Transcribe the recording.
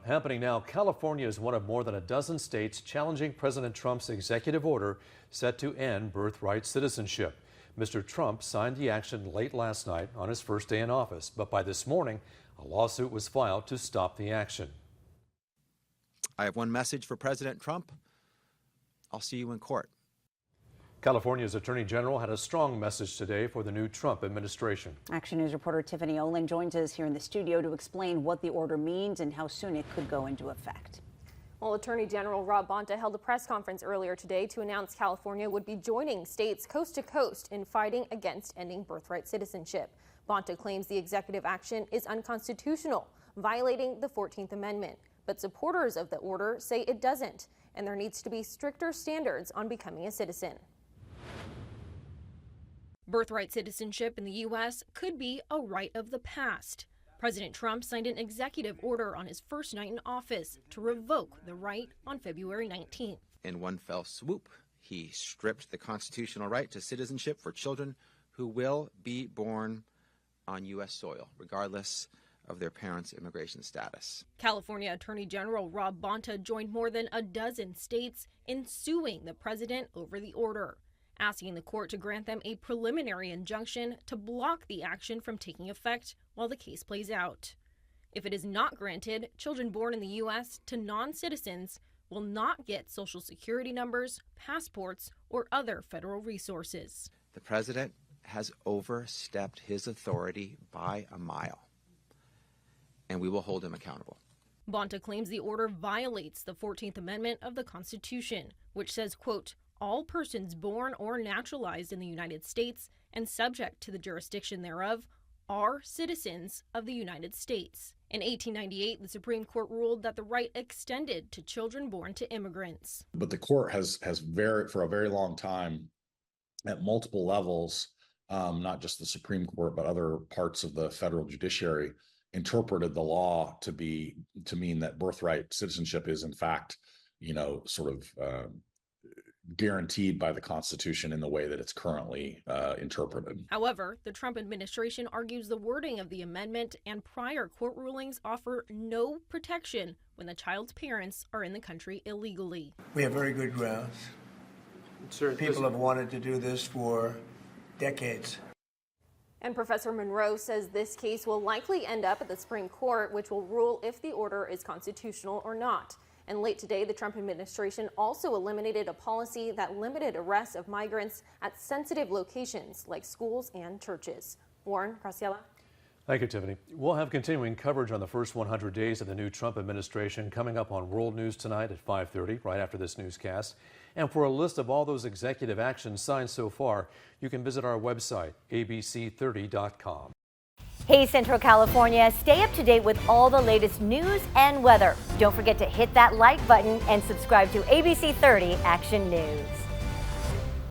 Happening now, California is one of more than a dozen states challenging President Trump's executive order set to end birthright citizenship. Mr. Trump signed the action late last night on his first day in office, but by this morning, a lawsuit was filed to stop the action. I have one message for President Trump. I'll see you in court. California's Attorney General had a strong message today for the new Trump administration. Action News reporter Tiffany Olin joins us here in the studio to explain what the order means and how soon it could go into effect. Well, Attorney General Rob Bonta held a press conference earlier today to announce California would be joining states coast to coast in fighting against ending birthright citizenship. Bonta claims the executive action is unconstitutional, violating the 14th Amendment. But supporters of the order say it doesn't, and there needs to be stricter standards on becoming a citizen. Birthright citizenship in the U.S. could be a rite of the past. President Trump signed an executive order on his first night in office to revoke the right on February 19th. In one fell swoop, he stripped the constitutional right to citizenship for children who will be born on U.S. soil, regardless of their parents' immigration status. California Attorney General Rob Bonta joined more than a dozen states in suing the president over the order, asking the court to grant them a preliminary injunction to block the action from taking effect while the case plays out. If it is not granted, children born in the U.S. to non-citizens will not get Social Security numbers, passports, or other federal resources. The president has overstepped his authority by a mile, and we will hold him accountable. Bonta claims the order violates the 14th Amendment of the Constitution, which says, quote, all persons born or naturalized in the United States and subject to the jurisdiction thereof are citizens of the United States. In 1898, the Supreme Court ruled that the right extended to children born to immigrants. But the court has for a very long time, at multiple levels, not just the Supreme Court, but other parts of the federal judiciary, interpreted the law to mean that birthright citizenship is in fact, guaranteed by the Constitution in the way that it's currently interpreted. However, the Trump administration argues the wording of the amendment and prior court rulings offer no protection when the child's parents are in the country illegally. We have very good grounds. People have wanted to do this for decades. And Professor Monroe says this case will likely end up at the Supreme Court, which will rule if the order is constitutional or not. And late today, the Trump administration also eliminated a policy that limited arrests of migrants at sensitive locations like schools and churches. Warren, Graciela. Thank you, Tiffany. We'll have continuing coverage on the first 100 days of the new Trump administration coming up on World News tonight at 5:30, right after this newscast. And for a list of all those executive actions signed so far, you can visit our website, abc30.com. Hey Central California, stay up to date with all the latest news and weather. Don't forget to hit that like button and subscribe to ABC 30 Action News.